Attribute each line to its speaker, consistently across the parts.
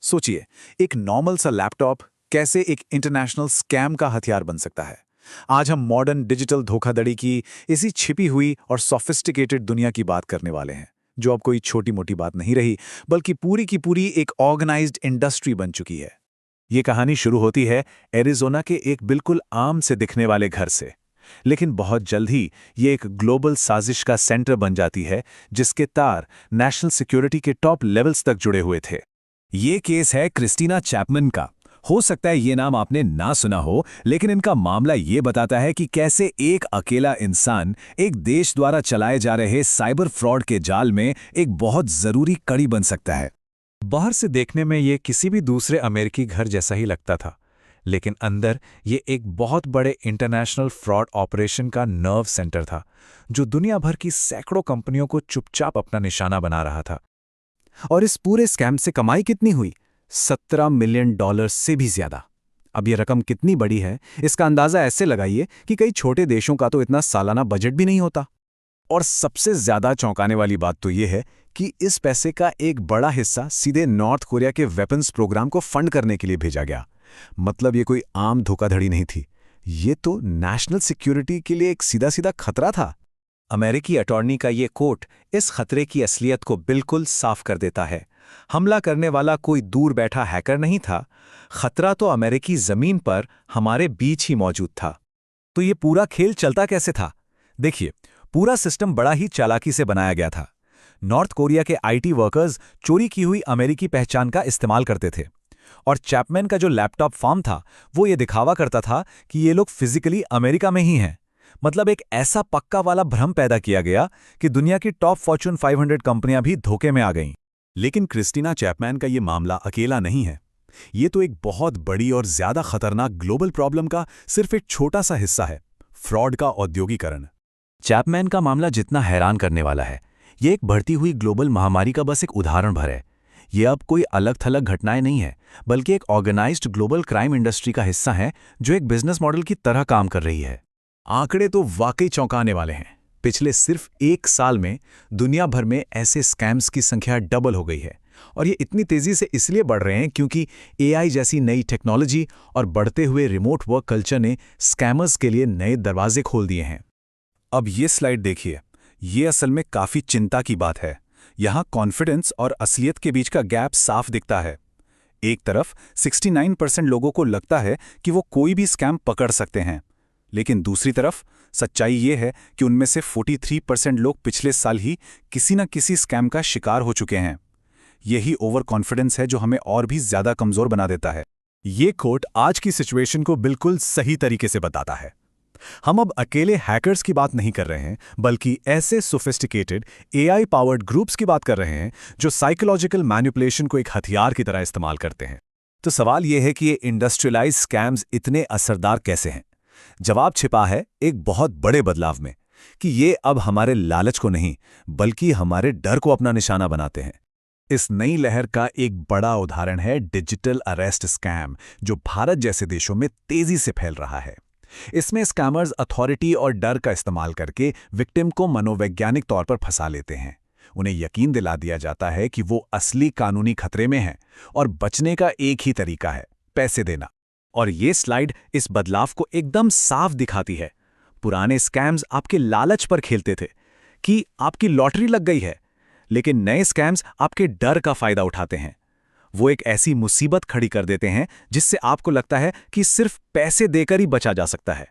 Speaker 1: सोचिए, एक नॉर्मल सा लैपटॉप कैसे एक इंटरनेशनल स्कैम का हथियार बन सकता है। आज हम मॉडर्न डिजिटल धोखाधड़ी की इसी छिपी हुई और सोफिस्टिकेटेड दुनिया की बात करने वाले हैं, जो अब कोई छोटी मोटी बात नहीं रही, बल्कि पूरी की पूरी एक ऑर्गेनाइज्ड इंडस्ट्री बन चुकी है। ये कहानी शुरू होती है एरिज़ोना के एक बिल्कुल आम से दिखने वाले घर से, लेकिन बहुत जल्द ही ये एक ग्लोबल साजिश का सेंटर बन जाती है, जिसके तार नेशनल सिक्योरिटी के टॉप लेवल्स तक जुड़े हुए थे।
Speaker 2: ये केस है क्रिस्टीना चैपमैन का। हो सकता है ये नाम आपने ना सुना हो, लेकिन इनका मामला ये बताता है कि कैसे एक अकेला इंसान एक देश द्वारा चलाए जा रहे साइबर फ्रॉड के जाल में एक बहुत जरूरी कड़ी बन सकता है।
Speaker 1: बाहर से देखने में ये किसी भी दूसरे अमेरिकी घर जैसा ही लगता था, लेकिन अंदर ये एक बहुत बड़े इंटरनेशनल फ्रॉड ऑपरेशन का नर्व सेंटर था, जो दुनिया भर की सैकड़ों कंपनियों को चुपचाप अपना निशाना बना रहा था।
Speaker 2: और इस पूरे स्कैम से कमाई कितनी हुई? $17 मिलियन से भी ज्यादा। अब ये रकम कितनी बड़ी है, इसका अंदाजा ऐसे लगाइए कि कई छोटे देशों का तो इतना सालाना बजट भी नहीं होता। और सबसे ज्यादा चौंकाने वाली बात तो ये है कि इस पैसे का एक बड़ा हिस्सा सीधे नॉर्थ कोरिया के वेपन्स प्रोग्राम को फंड करने के लिए भेजा गया। मतलब ये कोई आम धोखाधड़ी नहीं थी, ये तो नेशनल सिक्योरिटी के लिए एक सीधा सीधा खतरा था।
Speaker 1: अमेरिकी अटॉर्नी का ये कोट इस खतरे की असलियत को बिल्कुल साफ कर देता है। हमला करने वाला कोई दूर बैठा हैकर नहीं था, खतरा तो अमेरिकी जमीन पर हमारे बीच ही मौजूद था।
Speaker 2: तो ये पूरा खेल चलता कैसे था? देखिए, पूरा सिस्टम बड़ा ही चालाकी से बनाया गया था। नॉर्थ कोरिया के आईटी वर्कर्स चोरी की हुई अमेरिकी पहचान का इस्तेमाल करते थे, और चैपमैन का जो लैपटॉप फार्म था वो ये दिखावा करता था कि ये लोग फिजिकली अमेरिका में ही हैं। मतलब एक ऐसा पक्का वाला भ्रम पैदा किया गया कि दुनिया की टॉप फॉर्च्यून 500 कंपनियां भी धोखे में आ गईं।
Speaker 1: लेकिन क्रिस्टीना चैपमैन का ये मामला अकेला नहीं है। ये तो एक बहुत बड़ी और ज्यादा खतरनाक ग्लोबल प्रॉब्लम का सिर्फ एक छोटा सा हिस्सा है, फ्रॉड का औद्योगिकरण।
Speaker 2: चैपमैन का मामला जितना हैरान करने वाला है, ये एक बढ़ती हुई ग्लोबल महामारी का बस एक उदाहरण भर है। ये अब कोई अलग थलग घटनाएं नहीं है, बल्कि एक ऑर्गेनाइज्ड ग्लोबल क्राइम इंडस्ट्री का हिस्सा है, जो एक बिजनेस मॉडल की तरह काम कर रही है।
Speaker 1: आंकड़े तो वाकई चौंकाने वाले हैं। पिछले सिर्फ 1 साल में दुनिया भर में ऐसे स्कैम्स की संख्या डबल हो गई है, और ये इतनी तेजी से इसलिए बढ़ रहे हैं क्योंकि एआई जैसी नई टेक्नोलॉजी और बढ़ते हुए रिमोट वर्क कल्चर ने स्कैमर्स के लिए नए दरवाजे खोल दिए हैं। अब ये स्लाइड देखिए, ये असल में काफी चिंता की बात है। यहाँ कॉन्फिडेंस और असलियत के बीच का गैप साफ दिखता है। एक तरफ 69% लोगों को लगता है कि वो कोई भी स्कैम पकड़ सकते हैं, लेकिन दूसरी तरफ सच्चाई ये है कि उनमें से 43% लोग पिछले साल ही किसी न किसी स्कैम का शिकार हो चुके हैं। यही ओवर कॉन्फिडेंस है जो हमें और भी ज्यादा कमजोर बना देता है।
Speaker 2: ये कोट आज की सिचुएशन को बिल्कुल सही तरीके से बताता है। हम अब अकेले हैकर्स की बात नहीं कर रहे हैं, बल्कि ऐसे सोफिस्टिकेटेड एआई पावर्ड ग्रुप्स की बात कर रहे हैं जो साइकोलॉजिकल मैनिपुलेशन को एक हथियार की तरह इस्तेमाल करते हैं। तो सवाल यह है कि ये इंडस्ट्रियलाइज स्कैम्स इतने असरदार कैसे हैं? जवाब छिपा है एक बहुत बड़े बदलाव में, कि ये अब हमारे लालच को नहीं, बल्कि हमारे डर को अपना निशाना बनाते हैं। इस नई लहर का एक बड़ा उदाहरण है डिजिटल अरेस्ट स्कैम, जो भारत जैसे देशों में तेजी से फैल रहा है। इसमें स्कैमर्स अथॉरिटी और डर का इस्तेमाल करके विक्टिम को मनोवैज्ञानिक तौर पर फंसा लेते हैं। उन्हें यकीन दिला दिया जाता है कि वो असली कानूनी खतरे में हैं और बचने का एक ही तरीका है, पैसे देना। और ये स्लाइड इस बदलाव को एकदम साफ दिखाती है। पुराने स्कैम्स आपके लालच पर खेलते थे कि आपकी लॉटरी लग गई है, लेकिन नए स्कैम्स आपके डर का फायदा उठाते हैं। वो एक ऐसी मुसीबत खड़ी कर देते हैं जिससे आपको लगता है कि सिर्फ पैसे देकर ही बचा जा सकता है।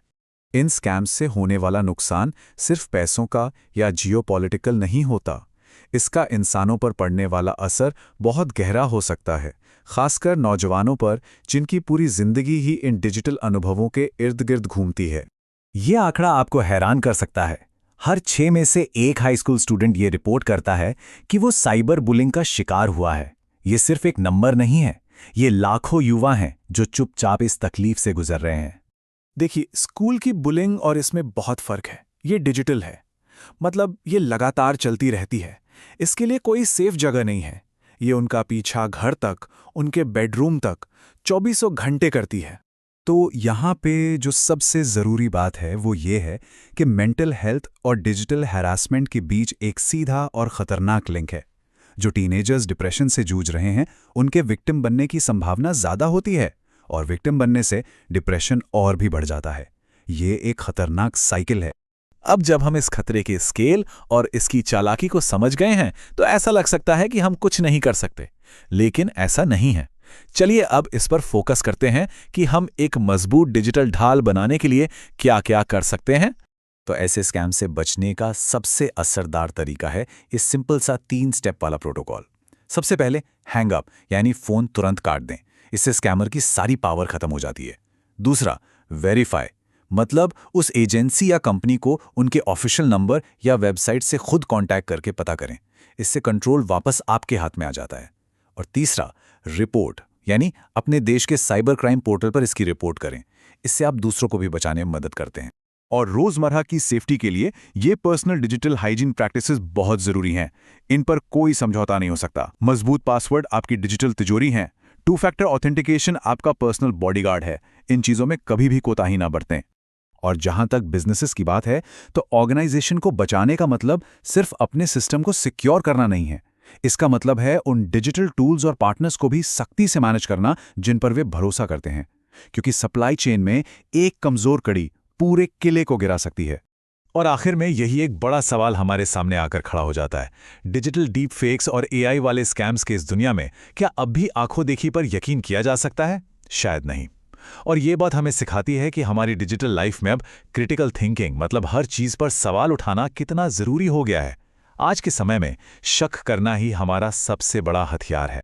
Speaker 1: इन स्कैम्स से होने वाला नुकसान सिर्फ पैसों का या जियोपॉलिटिकल नहीं होता, इसका इंसानों पर पड़ने वाला असर बहुत गहरा हो सकता है, खासकर नौजवानों पर, जिनकी पूरी जिंदगी ही इन डिजिटल अनुभवों के इर्द गिर्द घूमती है।
Speaker 2: ये आंकड़ा आपको हैरान कर सकता है। हर 6 में से एक हाई स्कूल स्टूडेंट ये रिपोर्ट करता है कि वो साइबर बुलिंग का शिकार हुआ है। ये सिर्फ एक नंबर नहीं है, ये लाखों युवा हैं जो चुपचाप इस तकलीफ से गुजर रहे हैं।
Speaker 1: देखिए, स्कूल की बुलिंग और इसमें बहुत फर्क है। ये डिजिटल है, मतलब ये लगातार चलती रहती है। इसके लिए कोई सेफ जगह नहीं है। ये उनका पीछा घर तक, उनके बेडरूम तक 24 घंटे करती है।
Speaker 2: तो यहाँ पे जो सबसे ज़रूरी बात है वो ये है कि मेंटल हेल्थ और डिजिटल हैरासमेंट के बीच एक सीधा और ख़तरनाक लिंक है। जो टीनेजर्स डिप्रेशन से जूझ रहे हैं उनके विक्टिम बनने की संभावना ज़्यादा होती है, और विक्टिम बनने से डिप्रेशन और भी बढ़ जाता है। ये एक खतरनाक साइकिल है।
Speaker 3: अब जब हम इस खतरे के स्केल और इसकी चालाकी को समझ गए हैं तो ऐसा लग सकता है कि हम कुछ नहीं कर सकते, लेकिन ऐसा नहीं है। चलिए अब इस पर फोकस करते हैं कि हम एक मजबूत डिजिटल ढाल बनाने के लिए क्या-क्या कर सकते हैं।
Speaker 2: तो ऐसे स्कैम से बचने का सबसे असरदार तरीका है इस सिंपल सा 3 स्टेप वाला प्रोटोकॉल। सबसे पहले हैंग अप, यानी फ़ोन तुरंत काट दें। इससे स्कैमर की सारी पावर खत्म हो जाती है। दूसरा, वेरीफाई, मतलब उस एजेंसी या कंपनी को उनके ऑफिशियल नंबर या वेबसाइट से खुद कांटेक्ट करके पता करें। इससे कंट्रोल वापस आपके हाथ में आ जाता है। और तीसरा, रिपोर्ट, यानी अपने देश के साइबर क्राइम पोर्टल पर इसकी रिपोर्ट करें। इससे आप दूसरों को भी बचाने में मदद करते हैं। और रोजमर्रा की सेफ्टी के लिए ये पर्सनल डिजिटल हाइजीन प्रैक्टिसेस बहुत जरूरी हैं। इन पर कोई समझौता नहीं हो सकता। मजबूत पासवर्ड आपकी डिजिटल तिजोरी हैं। 2 फैक्टर ऑथेंटिकेशन आपका पर्सनल बॉडीगार्ड है। इन चीजों में कभी भी कोताही ना बरतें। और जहां तक बिजनेसेस की बात है, तो ऑर्गेनाइजेशन को बचाने का मतलब सिर्फ अपने सिस्टम को सिक्योर करना नहीं है। इसका मतलब है उन डिजिटल टूल्स और पार्टनर्स को भी सख्ती से मैनेज करना जिन पर वे भरोसा करते हैं, क्योंकि सप्लाई चेन में एक कमजोर कड़ी पूरे किले को गिरा सकती है।
Speaker 3: और आखिर में यही एक बड़ा सवाल हमारे सामने आकर खड़ा हो जाता है। डिजिटल डीप फेक्स और एआई वाले स्कैम्स के इस दुनिया में क्या अब भी आंखों देखी पर यकीन किया जा सकता है? शायद नहीं। और ये बात हमें सिखाती है कि हमारी डिजिटल लाइफ में अब क्रिटिकल थिंकिंग, मतलब हर चीज पर सवाल उठाना कितना जरूरी हो गया है। आज के समय में शक करना ही हमारा सबसे बड़ा हथियार है।